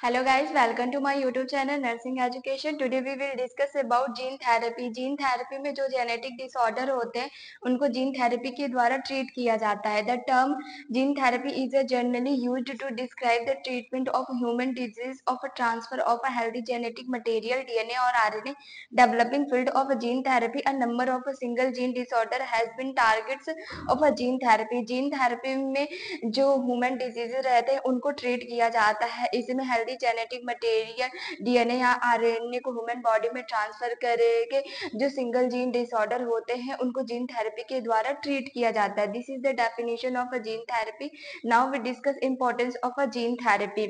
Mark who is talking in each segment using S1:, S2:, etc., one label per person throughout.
S1: Hello guys, welcome to my YouTube channel Nursing Education. Today we will discuss about gene therapy. Gene therapy में जो genetic disorder होते हैं उनको gene therapy के द्वारा treat किया जाता है. The term gene therapy is generally used to describe the treatment of human disease of transfer of a healthy genetic material DNA और RNA. Developing field of gene therapy a number of single gene disorder has been targets of a gene therapy. Gene therapy में जो human disease रहते हैं उनको treat किया जाता है. इसमें हेल्दी जेनेटिक मटेरियल डीएनए या आरएनए को ह्यूमन बॉडी में ट्रांसफर करके जो सिंगल जीन डिसऑर्डर होते हैं उनको जीन थेरेपी के द्वारा ट्रीट किया जाता है. This is the definition of a gene therapy. Now we discuss importance of a gene therapy.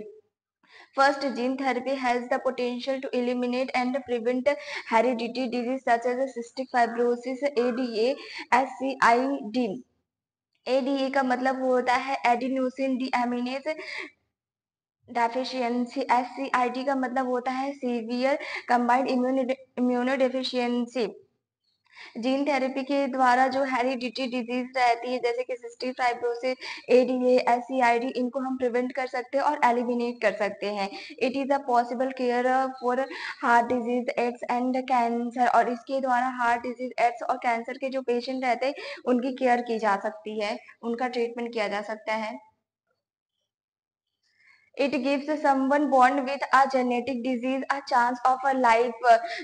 S1: First, gene therapy has the potential to eliminate and prevent hereditary disease such as cystic fibrosis, ADA, SCID. ADA का मतलब होता है adenosine deaminase deficiency. एससीआईडी का मतलब होता है severe combined immunodeficiency. Gene therapy के द्वारा जो हेरिडिटी डिजीज रहती है जैसे कि सिस्टिक फाइब्रोसिस, एडीए, एससीआईडी, इनको हम प्रिवेंट कर सकते हैं और एलिमिनेट कर सकते हैं. It is a possible care for heart disease, AIDS and cancer. और इसके द्वारा हार्ट डिजीज, एड्स और कैंसर के जो पेशेंट रहते हैं उनकी केयर की जा सकती है, उनका ट्रीटमेंट किया जा सकता है. It gives someone born with a genetic disease a chance of a life.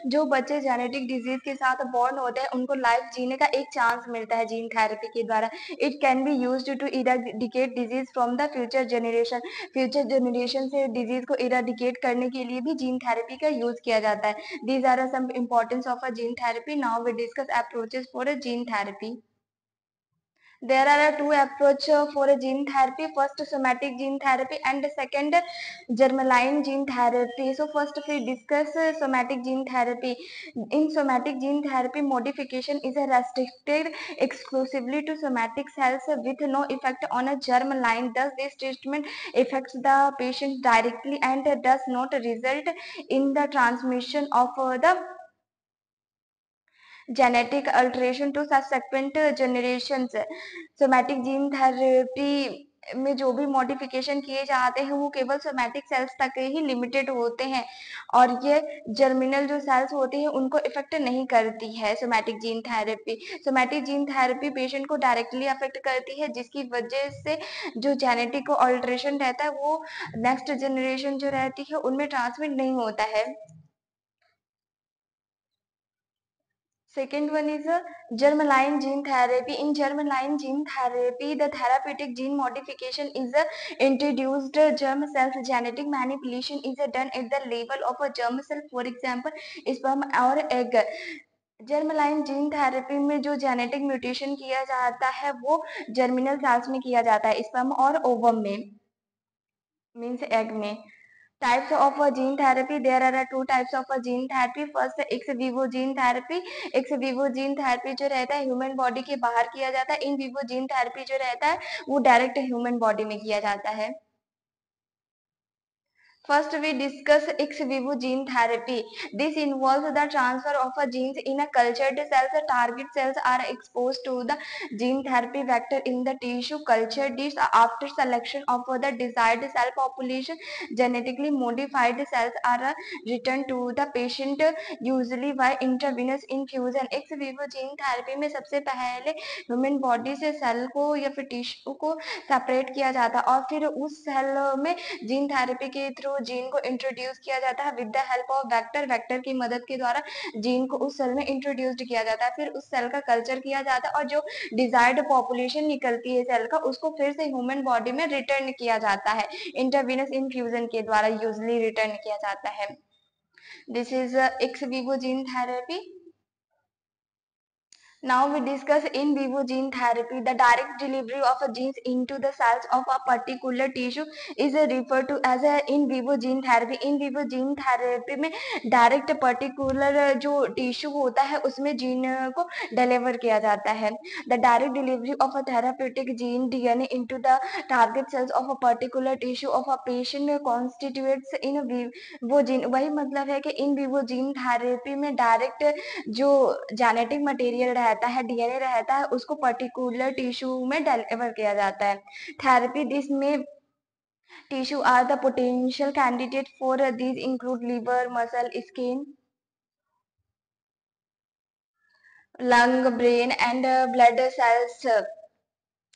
S1: जो बच्चे जेनेटिक डिजीज के साथ बॉर्न होते हैं उनको लाइफ जीने का एक चांस मिलता है जीन थेरेपी के द्वारा. It can be used to eradicate disease from the future generation. Future generation से डिजीज को इराडिकेट करने के लिए भी जीन थेरेपी का यूज किया जाता है. These are some importance of a gene therapy. Now we discuss approaches for a gene therapy. There are two approach for a gene therapy. First, somatic gene therapy, and second, germline gene therapy. So first we discuss somatic gene therapy. In somatic gene therapy, modification is restricted exclusively to somatic cells with no effect on a germline. Thus, this treatment affects the patient directly and does not result in the transmission of the genetic alteration to subsequent generations. Somatic gene therapy में जो भी modification किए जाते हैं वो केवल somatic cells तक ही limited होते हैं और ये जर्मिनल जो सेल्स होती हैं उनको इफेक्ट नहीं करती है. Somatic gene therapy, somatic gene therapy patient को डायरेक्टली अफेक्ट करती है जिसकी वजह से जो जेनेटिक ऑल्ट्रेशन रहता है वो नेक्स्ट जनरेशन जो रहती है उनमें ट्रांसमिट नहीं होता है. Second one is a germline gene therapy. In germline gene therapy, the therapeutic gene modification is introduced. Germ cells genetic manipulation is done at the level of a germ cell, for example, sperm or egg. Germline gene therapy में जो genetic mutation किया जाता है वो germinal cells में किया जाता है, स्पर्म और ओवम में, मीन्स एग में. Types of a gene therapy. There are two types of a gene therapy. First, ex vivo gene therapy. ex vivo gene therapy जो रहता है ह्यूमन बॉडी के बाहर किया जाता है. इन विवो जीन थेरेपी जो रहता है वो डायरेक्ट ह्यूमन बॉडी में किया जाता है. First, we discuss ex vivo gene therapy. This involves the transfer of a genes in a cultured cells. Target cells are exposed to the gene therapy vector in the tissue culture dish. After selection of the desired cell population, genetically modified cells are returned to the patient, usually by intravenous infusion. Ex vivo gene therapy में सबसे पहले human body से cell को या फिर tissue को separate किया जाता है और फिर उस सेल में जीन थेरेपी के थ्रू जीन को इंट्रोड्यूस किया जाता है with the help of vector. Vector की मदद के द्वारा जीन को उस सेल में इंट्रोड्यूस्ड किया जाता है. फिर उस सेल का कल्चर किया जाता है और जो डिजायर्ड पॉपुलेशन निकलती है सेल का उसको फिर से ह्यूमन बॉडी में रिटर्न किया जाता है इंटरवीनस इन्फ्यूजन के द्वारा यूजली रिटर्न किया जाता है. This is x Vivo gene therapy. Now we discuss in vivo gene therapy. The direct delivery of a genes into the cells of a particular tissue is referred to as a in vivo gene therapy. In vivo gene therapy में direct particular जो tissue होता है उसमें gene को deliver किया जाता है. The direct delivery of a therapeutic gene DNA into the target cells of a particular tissue of a patient constitutes in vivo gene. वही मतलब है कि इन vivo gene therapy में डायरेक्ट जो जेनेटिक मटेरियल रहता है डीएनए रहता है उसको पर्टिकुलर टिश्यू में डिलीवर किया जाता है. थेरेपी दिस में Tissue are the potential candidate for these include liver, muscle, skin, lung, brain, and blood cells.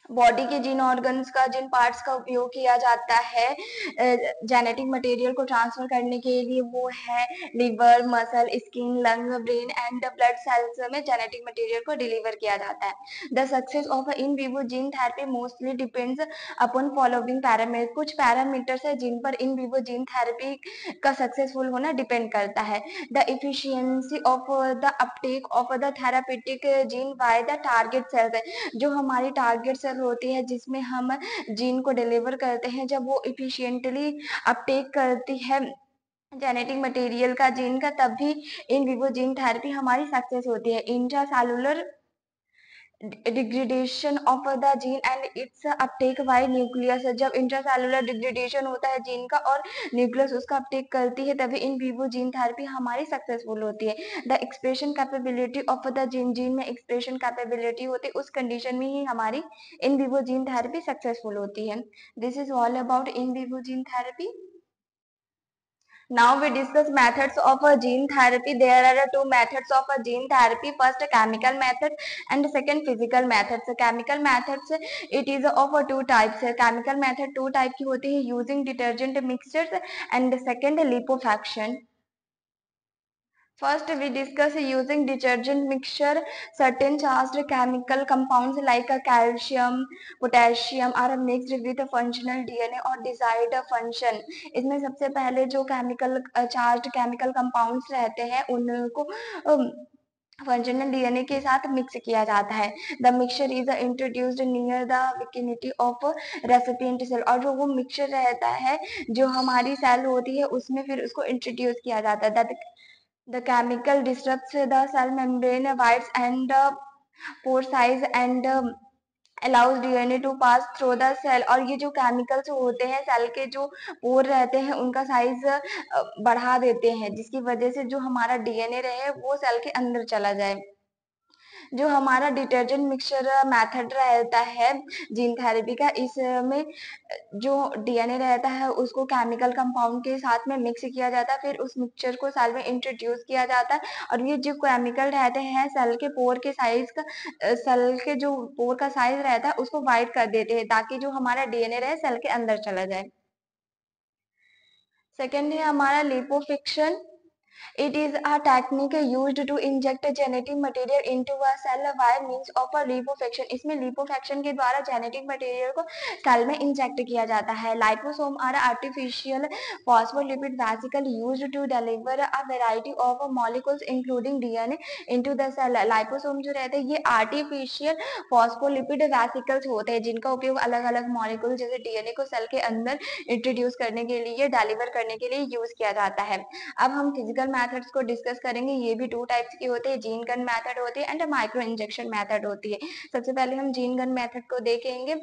S1: Body के जिन ऑर्गन्स का जिन पार्ट्स का उपयोग किया जाता है जेनेटिक मटेरियल को ट्रांसफर करने के लिए वो है liver, muscle, skin, lung, brain and blood cells में जेनेटिक मटेरियल को डिलीवर किया जाता है। The success of in vivo gene therapy mostly depends upon following parameter. कुछ पैरामीटर्स है जिन पर इन विवो जीन थेरेपी का सक्सेसफुल होना डिपेंड करता है। The efficiency of the uptake of the therapeutic gene by the target cells, जो हमारी टारगेट सेल होती है जिसमें हम जीन को डिलीवर करते हैं, जब वो इफिशियंटली अपटेक करती है जेनेटिक मटेरियल का जीन का, तब भी इन विवो जीन थेरेपी हमारी सक्सेस होती है। Intracellular degradation of the gene and it's Uptake bye nucleus, जब इंट्रासेलुलर डिग्रेडेशन होता है जीन का और न्यूक्लियस उसका अपटेक करती है, तभी इन विवो जीन थेरेपी हमारी सक्सेसफुल होती है। The expression capability of the gene, gene में एक्सप्रेशन कैपेबिलिटी होती है, उस कंडीशन में ही हमारी इन विवो जीन थेरेपी सक्सेसफुल होती है। This is all about in vivo gene therapy. Now we discuss methods of a gene therapy. There are two methods of a gene therapy. First, chemical method and second, physical methods. Chemical methods, it is of two types. Chemical method two type की होती है, using detergent mixtures and second, liquefaction. First, we discuss using detergent mixture. Certain charged chemical compounds like calcium, potassium are mixed with functional DNA or desired function. इसमें सबसे पहले जो chemical charged chemical compounds रहते हैं उनको functional DNA के साथ mix किया जाता है। The mixture is introduced near the vicinity of recipient cell, और जो वो मिक्सचर रहता है जो हमारी सेल होती है उसमें फिर उसको इंट्रोड्यूस किया जाता है। The chemical disrupts the cell membrane, widens and pore size and allows DNA to pass through the cell, और ये जो केमिकल्स होते हैं सेल के जो पोर रहते हैं उनका साइज बढ़ा देते हैं, जिसकी वजह से जो हमारा डीएनए रहे वो सेल के अंदर चला जाए। जो हमारा डिटर्जेंट मिक्सचर मेथड रहता है जीन थेरेपी का, इसमें जो डीएनए रहता है उसको केमिकल कंपाउंड के साथ में मिक्स किया जाता है, फिर उस मिक्सचर को सेल में इंट्रोड्यूस किया जाता है, और ये जो केमिकल रहते हैं सेल के पोर के साइज का सेल के जो पोर का साइज रहता है उसको वाइड कर देते हैं, ताकि जो हमारा डीएनए रहे सेल के अंदर चला जाए। सेकेंड है हमारा लिपोफिक्शन। It is a technique used to inject genetic material into a cell by means of a liposuction. इसमें liposuction के द्वारा genetic material को सेल में इंजेक्ट किया जाता है। Liposome are artificial phospholipid vesicle used to deliver a variety of molecules including DNA into the cell. Liposome जो रहते हैं ये artificial phospholipid vesicles होते हैं जिनका उपयोग अलग अलग मॉलिक्यूल जैसे डीएनए को सेल के अंदर इंट्रोड्यूस करने के लिए, डिलीवर करने के लिए यूज किया जाता है। अब हम फिजिकल मेथड्स को डिस्कस करेंगे। ये भी टू टाइप्स की होते हैं, जीन गन मेथड होती है एंड माइक्रो इंजेक्शन मेथड होती है। सबसे पहले हम जीन गन मेथड को देखेंगे।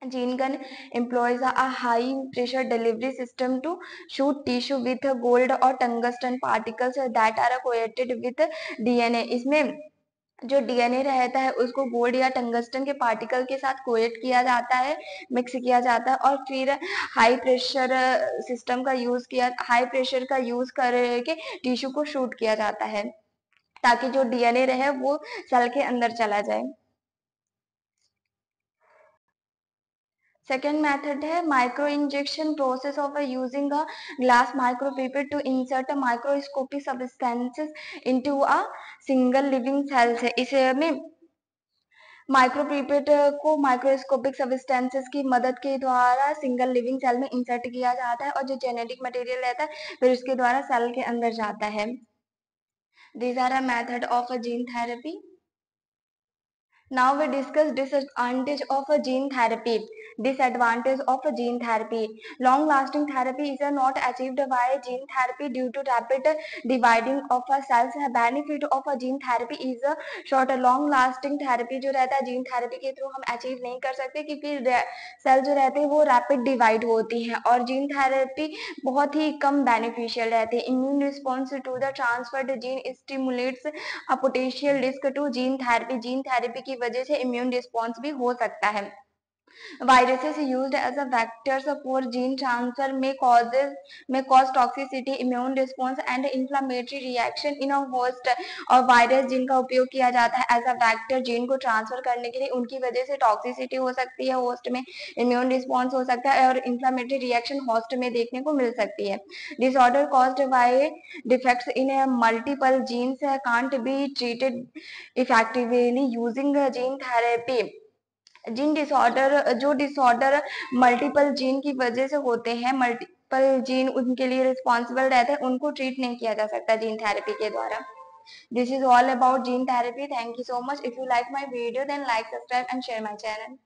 S1: Gene gun employs a high pressure delivery system to shoot tissue with gold or tungsten particles that are coated with DNA. इसमें जो डीएनए रहता है उसको गोल्ड या टंगस्टन के पार्टिकल के साथ कोएट किया जाता है, मिक्स किया जाता है, और फिर हाई प्रेशर सिस्टम का यूज किया हाई प्रेशर का यूज करके टिश्यू को शूट किया जाता है, ताकि जो डीएनए रहे वो सेल के अंदर चला जाए। सेकेंड मेथड है micro injection process of using a glass micropipette to insert microscopic substances into a single living cells है। इसमें माइक्रोपीपेट को माइक्रोस्कोपिक सब्सटेंसेस की मदद के द्वारा सिंगल लिविंग सेल में इंसर्ट किया जाता है, और जो जेनेटिक मटेरियल रहता है फिर उसके द्वारा सेल के अंदर जाता है। These are a method of a gene therapy. Now we discuss disadvantage of a gene therapy. Disadvantage of a gene therapy. Long-lasting therapy is not achieved by gene therapy due to rapid dividing of a cells. Benefit of a gene therapy is a short. Long-lasting therapy जो रहता है gene therapy के through हम achieve नहीं कर सकते, क्योंकि cell जो रहते हैं वो रैपिड डिवाइड होती हैं, और जीन थेरेपी बहुत ही कम बेनिफिशियल रहते हैं। Immune response to the transferred gene stimulates a potential risk to gene therapy. Gene therapy की वजह से इम्यून रिस्पॉन्स भी हो सकता है। Viruses used as a vectors for gene transfer may cause toxicity, immune response and inflammatory reaction in a host. और virus जिनका उपयोग किया जाता है एज अ वैक्टर जीन को ट्रांसफर करने के लिए, उनकी वजह से टॉक्सिसिटी हो सकती है होस्ट में, इम्यून रिस्पॉन्स हो सकता है और इन्फ्लामेटरी रिएक्शन होस्ट में देखने को मिल सकती है. Disorder caused by defects in multiple genes can't be treated effectively using gene therapy. जो डिसऑर्डर मल्टीपल जीन की वजह से होते हैं, मल्टीपल जीन उनके लिए रिस्पॉन्सिबल रहते हैं, उनको ट्रीट नहीं किया जा सकता जीन थेरेपी के द्वारा. This is all about gene therapy. Thank you so much. If you like my video, then like, subscribe and share my channel.